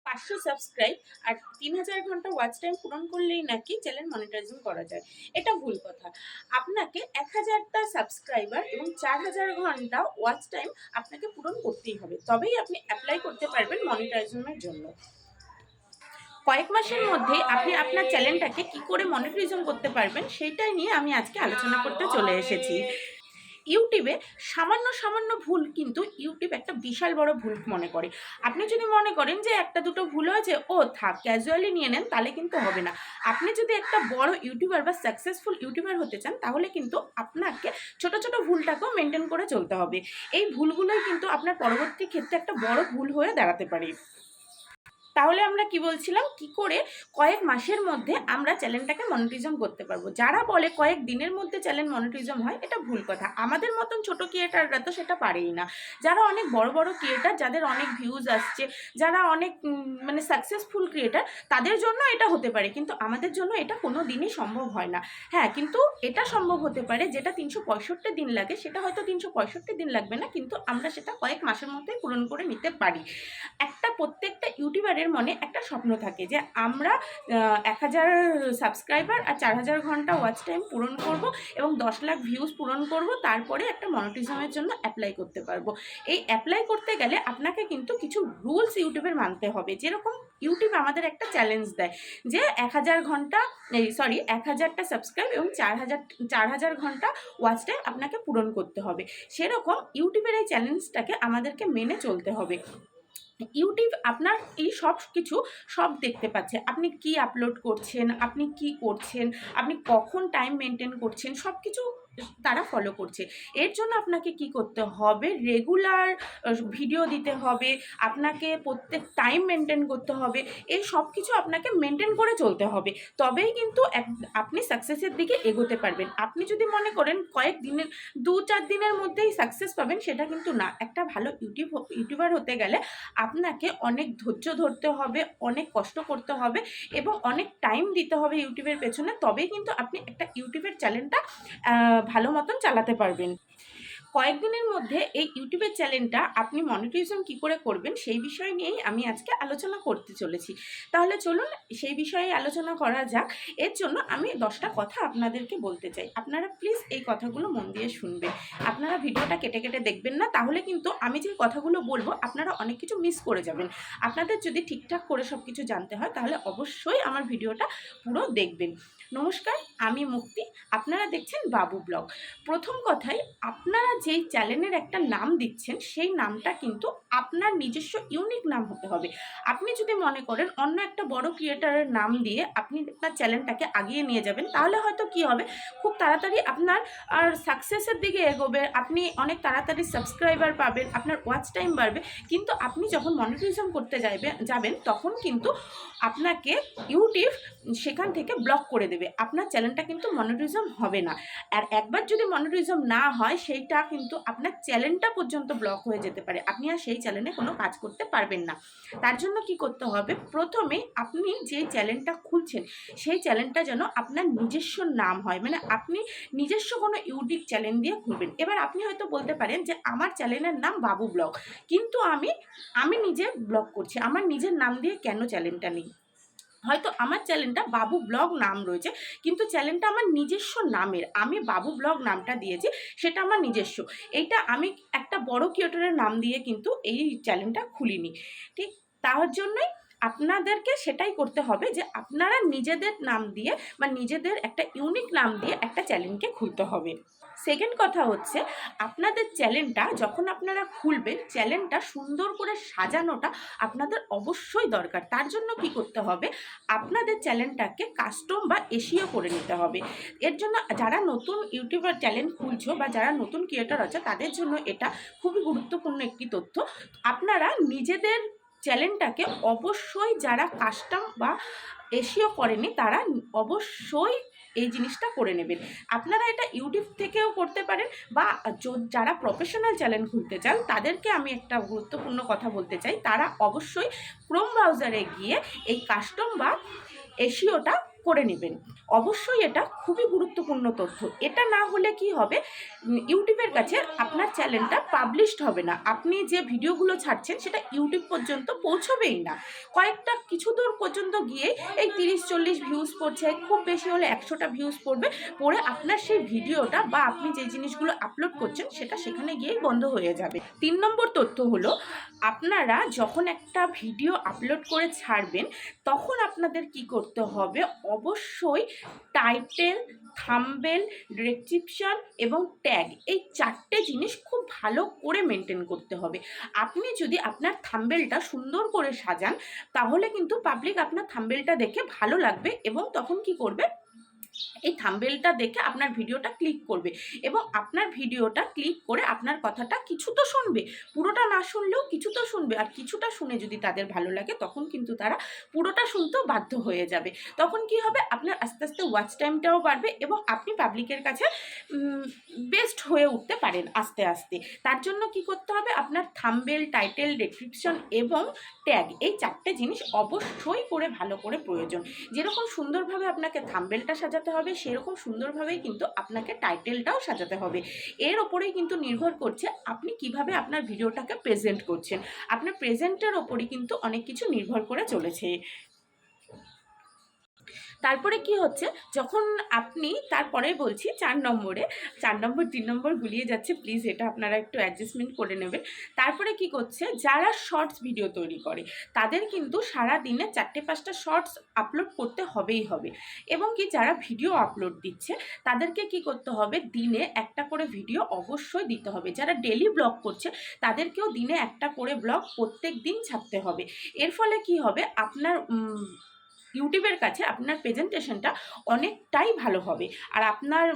500 subscribe আর 3000 ঘন্টা watch time পূরণ করলেই নাকি চ্যানেল মনিটাইজেশন করা যায়। এটা ভুল কথা। আপনাকে 1000টা সাবস্ক্রাইবার এবং 4000 ঘন্টা ওয়াচ টাইম আপনাকে পূরণ করতেই হবে, তবেই আপনি অ্যাপ্লাই করতে পারবেন মনিটাইজেশনের জন্য। কয়েক মাসের মধ্যে আপনি আপনার চ্যানেলটাকে কি করে মনিটাইজেশন করতে পারবেন সেইটাই নিয়ে আমি আজকে আলোচনা করতে চলে এসেছি। ইউটিউবে সামান্য সামান্য ভুল কিন্তু ইউটিউব একটা বিশাল বড় ভুল মনে করে। আপনি যদি মনে করেন যে একটা দুটো ভুল হয়েছে, ও থাক, ক্যাজুয়ালি নিয়ে নেন, তাহলে কিন্তু হবে না। আপনি যদি একটা বড় ইউটিউবার বা সাকসেসফুল ইউটিউবার হতে চান, তাহলে কিন্তু আপনাকে ছোট ছোট ভুলটাকেও মেনটেন করে চলতে হবে। এই ভুলগুলোই কিন্তু আপনার পরবর্তী ক্ষেত্রে একটা বড় ভুল হয়ে দাঁড়াতে পারে। তাহলে আমরা কি বলছিলাম, কি করে কয়েক মাসের মধ্যে আমরা চ্যানেলটাকে মনিটাইজেশন করতে পারবো। যারা বলে কয়েক দিনের মধ্যে চ্যানেল মনিটাইজেশন হয়, এটা ভুল কথা। আমাদের মতন ছোট ক্রিয়েটাররা তো সেটা পারেই না। যারা অনেক বড় বড় ক্রিয়েটার, যাদের অনেক ভিউজ আসছে, যারা অনেক মানে সাকসেসফুল ক্রিয়েটার, তাদের জন্য এটা হতে পারে, কিন্তু আমাদের জন্য এটা কোনো দিনই সম্ভব হয় না। হ্যাঁ, কিন্তু এটা সম্ভব হতে পারে, যেটা 365 দিন লাগে সেটা হয়তো 365 দিন লাগবে না, কিন্তু আমরা সেটা কয়েক মাসের মধ্যেই পূরণ করে নিতে পারি। প্রত্যেকটা ইউটিউবারের মনে একটা স্বপ্ন থাকে যে আমরা 1000 সাবস্ক্রাইবার আর 4000 ঘন্টা ওয়াচ টাইম পূরণ করব এবং 10 লাখ ভিউজ পূরণ করব, তারপরে একটা মনিটাইজেশনের জন্য অ্যাপ্লাই করতে পারবো। এই অ্যাপ্লাই করতে গেলে আপনাকে কিন্তু কিছু রুলস ইউটিউবের মানতে হবে। যেরকম ইউটিউব আমাদের একটা চ্যালেঞ্জ দেয় যে 1000 ঘন্টা 1000টা সাবস্ক্রাইব এবং 4000 ঘন্টা ওয়াচ টাইম আপনাকে পূরণ করতে হবে। সেরকম ইউটিউবের এই চ্যালেঞ্জটাকে আমাদেরকে মেনে চলতে হবে। ইউটিউব আপনার এই সব কিছু সব দেখতে পাচ্ছে, আপনি কি আপলোড করছেন, আপনি কি করছেন, আপনি কখন টাইম মেনটেন করছেন, সব কিছু তারা ফলো করছে। এর জন্য আপনাকে কি করতে হবে, রেগুলার ভিডিও দিতে হবে, আপনাকে প্রত্যেক টাইম মেনটেন করতে হবে। এই সব কিছু আপনাকে মেনটেন করে চলতে হবে, তবেই কিন্তু আপনি সাকসেসের দিকে এগোতে পারবেন। আপনি যদি মনে করেন কয়েক দিনের 2-4 দিনের মধ্যেই সাকসেস পাবেন, সেটা কিন্তু না। একটা ভালো ইউটিউবার হতে গেলে আপনাকে অনেক ধৈর্য ধরতে হবে, অনেক কষ্ট করতে হবে এবং অনেক টাইম দিতে হবে ইউটিউবের পেছনে, তবেই কিন্তু আপনি একটা ইউটিউবের চ্যানেলটা ভালো মতন চালাতে পারবেন। কয়েকদিনের মধ্যে এই ইউটিউবের চ্যানেলটা আপনি মনিটাইজেশন কী করে করবেন সেই বিষয় নিয়েই আমি আজকে আলোচনা করতে চলেছি। তাহলে চলুন সেই বিষয়ে আলোচনা করা যাক। এর জন্য আমি 10টা কথা আপনাদেরকে বলতে চাই। আপনারা প্লিজ এই কথাগুলো মন দিয়ে শুনবেন। আপনারা ভিডিওটা কেটে কেটে দেখবেন না, তাহলে কিন্তু আমি যে কথাগুলো বলবো আপনারা অনেক কিছু মিস করে যাবেন। আপনাদের যদি ঠিকঠাক করে সব কিছু জানতে হয়, তাহলে অবশ্যই আমার ভিডিওটা পুরো দেখবেন। নমস্কার, আমি মুক্তি, আপনারা দেখছেন বাবু ব্লগ। প্রথম কথাই, আপনারা যেই চ্যানেলের একটা নাম দিচ্ছেন সেই নামটা কিন্তু আপনার নিজস্ব ইউনিক নাম হতে হবে। আপনি যদি মনে করেন অন্য একটা বড় ক্রিয়েটারের নাম দিয়ে আপনি আপনার চ্যানেলটাকে আগিয়ে নিয়ে যাবেন, তাহলে হয়তো কি হবে, খুব তাড়াতাড়ি আপনার সাকসেসের দিকে এগোবে, আপনি অনেক তাড়াতাড়ি সাবস্ক্রাইবার পাবেন, আপনার ওয়াচ টাইম বাড়বে। কিন্তু আপনি যখন মনিটাইজেশন করতে যাবেন তখন কিন্তু আপনাকে ইউটিউব সেখান থেকে ব্লক করে দেবে, আপনার চ্যানেলটা কিন্তু মনিটাইজেশন হবে না। আর একবার যদি মনিটাইজেশন না হয়, সেইটা কিন্তু আপনার চ্যানেলটা পর্যন্ত ব্লক হয়ে যেতে পারে, আপনি আর সেই চ্যানেলে কোনো কাজ করতে পারবেন না। তার জন্য কি করতে হবে, প্রথমে আপনি যে চ্যানেলটা খুলছেন সেই চ্যানেলটা যেন আপনার নিজস্ব নাম হয়, মানে আপনি নিজস্ব কোনো ইউনিক চ্যানেল দিয়ে খুলবেন। এবার আপনি হয়তো বলতে পারেন যে আমার চ্যানেলের নাম বাবু ব্লগ, কিন্তু আমি নিজে ব্লগ করছি, আমার নিজের নাম দিয়ে কেন চ্যানেলটা নেই। হয়তো আমার চ্যানেলটা বাবু ব্লগ নাম রয়েছে, কিন্তু চ্যানেলটা আমার নিজস্ব নামের, আমি বাবু ব্লগ নামটা দিয়েছি, সেটা আমার নিজস্ব। এইটা আমি একটা বড় ক্রিয়েটরের নাম দিয়ে কিন্তু এই চ্যানেলটা খুলিনি, ঠিক? তার জন্যই আপনাদেরকে সেটাই করতে হবে যে আপনারা নিজেদের নাম দিয়ে বা নিজেদের একটা ইউনিক নাম দিয়ে একটা চ্যানেলকে খুলতে হবে। সেকেন্ড কথা হচ্ছে, আপনাদের চ্যানেলটা যখন আপনারা খুলবেন, চ্যানেলটা সুন্দর করে সাজানোটা আপনাদের অবশ্যই দরকার। তার জন্য কি করতে হবে, আপনাদের চ্যানেলটাকে কাস্টম বা এসিও করে নিতে হবে। এর জন্য যারা নতুন ইউটিউবার চ্যানেল খুলছো বা যারা নতুন ক্রিয়েটর আছে, তাদের জন্য এটা খুবই গুরুত্বপূর্ণ একটি তথ্য। আপনারা নিজেদের চ্যানেলটাকে অবশ্যই, যারা কাস্টম বা এসিও করেনি তারা অবশ্যই এই জিনিসটা করে নেবেন। আপনারা এটা ইউটিউব থেকেও করতে পারেন, বা যারা প্রফেশনাল চ্যানেল খুলতে চান তাদেরকে আমি একটা গুরুত্বপূর্ণ কথা বলতে চাই, তারা অবশ্যই ক্রোম ব্রাউজারে গিয়ে এই কাস্টম বা এসিওটা করে নেবেন। অবশ্যই এটা খুবই গুরুত্বপূর্ণ তথ্য। এটা না হলে কি হবে, ইউটিউবের কাছে আপনার চ্যানেলটা পাবলিশড হবে না। আপনি যে ভিডিওগুলো ছাড়ছেন সেটা ইউটিউব পর্যন্ত পৌঁছবেই না। কয়েকটা কিছু দূর পর্যন্ত গিয়ে এই 30-40 ভিউজ পড়ছে, খুব বেশি হলে 100টা ভিউজ পড়বে, পড়ে আপনার সেই ভিডিওটা বা আপনি যে জিনিসগুলো আপলোড করছেন সেটা সেখানে গিয়েই বন্ধ হয়ে যাবে। 3 নম্বর তথ্য হলো, আপনারা যখন একটা ভিডিও আপলোড করে ছাড়বেন তখন আপনাদের কি করতে হবে, অবশ্যই টাইটেল, থাম্বনেল, ডেসক্রিপশন এবং ট্যাগ, এই 4টে জিনিস খুব ভালো করে মেনটেন করতে হবে। আপনি যদি আপনার থাম্বনেলটা সুন্দর করে সাজান তাহলে কিন্তু পাবলিক আপনার থাম্বনেলটা দেখে ভালো লাগবে এবং তখন কি করবে, এই থাম্বনেলটা দেখে আপনার ভিডিওটা ক্লিক করবে এবং আপনার ভিডিওটা ক্লিক করে আপনার কথাটা কিছু তো শুনবে, পুরোটা না শুনলেও কিছু তো শুনবে। আর কিছুটা শুনে যদি তাদের ভালো লাগে তখন কিন্তু তারা পুরোটা শুনতেও বাধ্য হয়ে যাবে। তখন কি হবে, আপনার আস্তে আস্তে ওয়াচ টাইমটাও বাড়বে এবং আপনি পাবলিকের কাছে বেস্ট হয়ে উঠতে পারেন আস্তে আস্তে। তার জন্য কি করতে হবে, আপনার থাম্বনেল, টাইটেল, ডেসক্রিপশন এবং ট্যাগ, এই 4টে জিনিস অবশ্যই করে ভালো করে প্রয়োজন। যেরকম সুন্দরভাবে আপনাকে থাম্বনেলটা সাজাতে হবে সেরকম সুন্দরভাবেই কিন্তু আপনাকে টাইটেলটাও সাজাতে হবে। এর ওপরেই কিন্তু নির্ভর করছে আপনি কিভাবে আপনার ভিডিওটাকে প্রেজেন্ট করছেন। আপনার প্রেজেন্টের ওপরই কিন্তু অনেক কিছু নির্ভর করে চলেছে। তারপরে কি হচ্ছে, যখন আপনি তারপরে বলছি 4 নম্বরে, 4 নম্বর 3 নম্বর গুলিয়ে যাচ্ছে, প্লিজ এটা আপনারা একটু অ্যাডজাস্টমেন্ট করে নেবেন। তারপরে কি করছে, যারা শর্টস ভিডিও তৈরি করে তাদের কিন্তু সারা দিনে 4টে-5টা শর্টস আপলোড করতে হবেই হবে এবং কি যারা ভিডিও আপলোড দিচ্ছে তাদেরকে কি করতে হবে, দিনে একটা করে ভিডিও অবশ্যই দিতে হবে। যারা ডেলি ব্লগ করছে তাদেরকেও দিনে একটা করে ব্লগ প্রত্যেক দিন ছাড়তে হবে। এর ফলে কি হবে, আপনার ইউটিউবের কাছে আপনার প্রেজেন্টেশনটা অনেকটাই ভালো হবে আর আপনার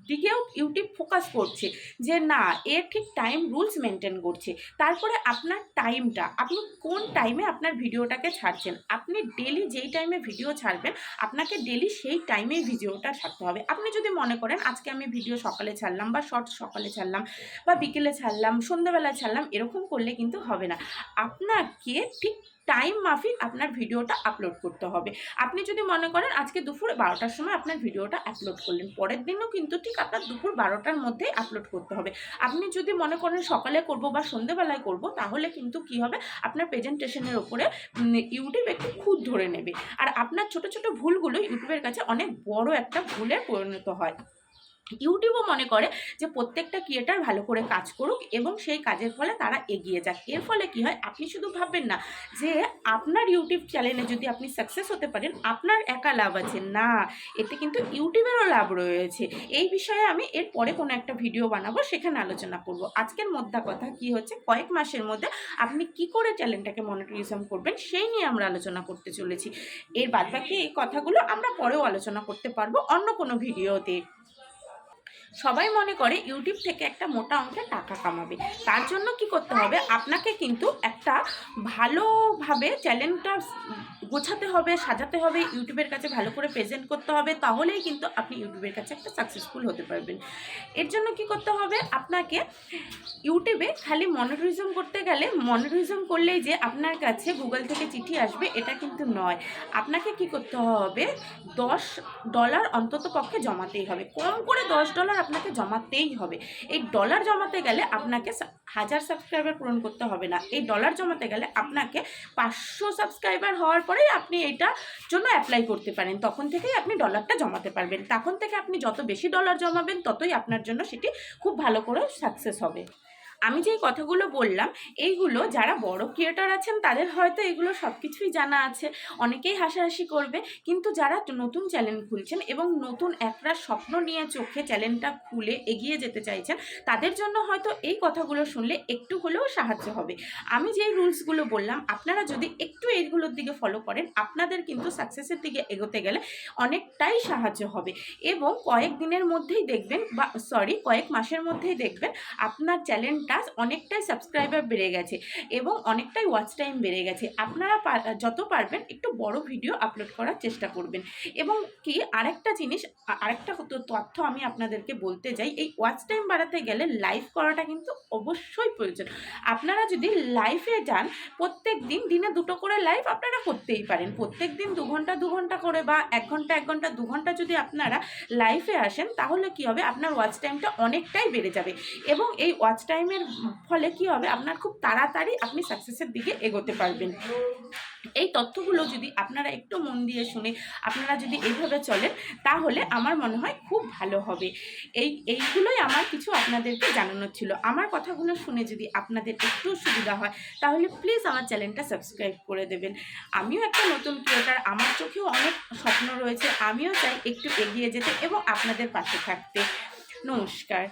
দিকেও ইউটিউব ফোকাস করছে যে না, এ ঠিক টাইম রুলস মেনটেন করছে। তারপরে আপনার টাইমটা, আপনি কোন টাইমে আপনার ভিডিওটাকে ছাড়ছেন, আপনি ডেলি যেই টাইমে ভিডিও ছাড়বেন আপনাকে ডেলি সেই টাইমেই ভিডিওটা ছাড়তে হবে। আপনি যদি মনে করেন আজকে আমি ভিডিও সকালে ছাড়লাম বা শর্টস সকালে ছাড়লাম বা বিকেলে ছাড়লাম, সন্ধ্যাবেলায় ছাড়লাম, এরকম করলে কিন্তু হবে না। আপনাকে ঠিক টাইম মাফিক আপনার ভিডিওটা আপলোড করতে হবে। আপনি যদি মনে করেন আজকে দুপুর 12টার সময় আপনার ভিডিওটা আপলোড করলেন, পরের দিনও কিন্তু ঠিক আপনার দুপুর 12টার মধ্যেই আপলোড করতে হবে। আপনি যদি মনে করেন সকালে করব বা সন্ধ্যেবেলায় করব তাহলে কিন্তু কি হবে, আপনার প্রেজেন্টেশনের ওপরে ইউটিউব একটু খুঁত ধরে নেবে আর আপনার ছোট ছোট ভুলগুলো ইউটিউবের কাছে অনেক বড় একটা ভুলে পরিণত হয়। ইউটিউবও মনে করে যে প্রত্যেকটা ক্রিয়েটার ভালো করে কাজ করুক এবং সেই কাজের ফলে তারা এগিয়ে যাক। এর ফলে কি হয়, আপনি শুধু ভাববেন না যে আপনার ইউটিউব চ্যানেলে যদি আপনি সাকসেস হতে পারেন আপনার একা লাভ আছে, না, এতে কিন্তু ইউটিউবেরও লাভ রয়েছে। এই বিষয়ে আমি এর পরে কোনো একটা ভিডিও বানাবো, সেখানে আলোচনা করব। আজকের মোদ্দা কথা কি হচ্ছে, কয়েক মাসের মধ্যে আপনি কি করে চ্যানেলটাকে মনিটাইজেশন করবেন সেই নিয়ে আমরা আলোচনা করতে চলেছি। এর বাদবাকি এই কথাগুলো আমরা পরেও আলোচনা করতে পারবো অন্য কোনো ভিডিওতে। সবাই মনে করে ইউটিউব থেকে একটা মোটা অঙ্কের টাকা কামাবে, তার জন্য কি করতে হবে, আপনাকে কিন্তু একটা ভালোভাবে চ্যানেলটা গোছাতে হবে, সাজাতে হবে, ইউটিউবের কাছে ভালো করে প্রেজেন্ট করতে হবে, তাহলেই কিন্তু আপনি ইউটিউবের কাছে একটা সাকসেসফুল হতে পারবেন। এর জন্য কি করতে হবে, আপনাকে ইউটিউবে খালি মনিটাইজেশন করতে গেলে, মনিটাইজেশন করলেই যে আপনার কাছে গুগল থেকে চিঠি আসবে এটা কিন্তু নয়। আপনাকে কি করতে হবে, $10 অন্তত পক্ষে জমাতেই হবে, কম করে $10 আপনাকে জমাতেই হবে। এই ডলার জমাতে গেলে আপনাকে 1000 সাবস্ক্রাইবার পূরণ করতে হবে না, এই ডলার জমাতে গেলে আপনাকে 500 সাবস্ক্রাইবার হওয়ার পরেই আপনি এইটার জন্য অ্যাপ্লাই করতে পারেন, তখন থেকেই আপনি ডলারটা জমাতে পারবেন। তখন থেকে আপনি যত বেশি ডলার জমাবেন ততই আপনার জন্য সেটি খুব ভালো করে সাকসেস হবে। আমি যেই কথাগুলো বললাম এইগুলো যারা বড় ক্রিয়েটর আছেন তাদের হয়তো এগুলো সব কিছুই জানা আছে, অনেকেই হাসাহাসি করবে, কিন্তু যারা নতুন চ্যানেল খুলছেন এবং নতুন একটা স্বপ্ন নিয়ে চোখে চ্যানেলটা খুলে এগিয়ে যেতে চাইছেন তাদের জন্য হয়তো এই কথাগুলো শুনলে একটু হলেও সাহায্য হবে। আমি যেই রুলসগুলো বললাম আপনারা যদি একটু এইগুলোর দিকে ফলো করেন আপনাদের কিন্তু সাকসেসের দিকে এগোতে গেলে অনেকটাই সাহায্য হবে এবং কয়েক দিনের মধ্যেই দেখবেন, বা কয়েক মাসের মধ্যেই দেখবেন আপনার চ্যানেলটা প্লাস অনেকটাই সাবস্ক্রাইবার বেড়ে গেছে এবং অনেকটাই ওয়াচ টাইম বেড়ে গেছে। আপনারা যত পারবেন একটু বড় ভিডিও আপলোড করার চেষ্টা করবেন। এবং কি আরেকটা জিনিস, আরেকটা তথ্য আমি আপনাদেরকে বলতে চাই, এই ওয়াচ টাইম বাড়াতে গেলে লাইভ করাটা কিন্তু অবশ্যই প্রয়োজন। আপনারা যদি লাইভে যান, প্রত্যেক দিন দিনে 2টো করে লাইভ আপনারা করতেই পারেন। প্রত্যেক দিন 2 ঘন্টা 2 ঘন্টা করে বা 1 ঘন্টা 1 ঘন্টা 2 ঘন্টা যদি আপনারা লাইভে আসেন, তাহলে কি হবে, আপনার ওয়াচ টাইমটা অনেকটাই বেড়ে যাবে এবং এই ওয়াচ টাইমের ফলে কি হবে, আপনার খুব তাড়াতাড়ি আপনি সাকসেসের দিকে এগোতে পারবেন। এই তথ্যগুলো যদি আপনারা একটু মন দিয়ে শুনে আপনারা যদি এইভাবে চলেন, তাহলে আমার মনে হয় খুব ভালো হবে। এইগুলোই আমার কিছু আপনাদেরকে জানানোর ছিল। আমার কথাগুলো শুনে যদি আপনাদের একটু সুবিধা হয়, তাহলে প্লিজ আমার চ্যানেলটা সাবস্ক্রাইব করে দেবেন। আমিও একটা নতুন ক্রিয়েটার, আমার চোখেও অনেক স্বপ্ন রয়েছে, আমিও চাই একটু এগিয়ে যেতে এবং আপনাদের পাশে থাকতে। নমস্কার।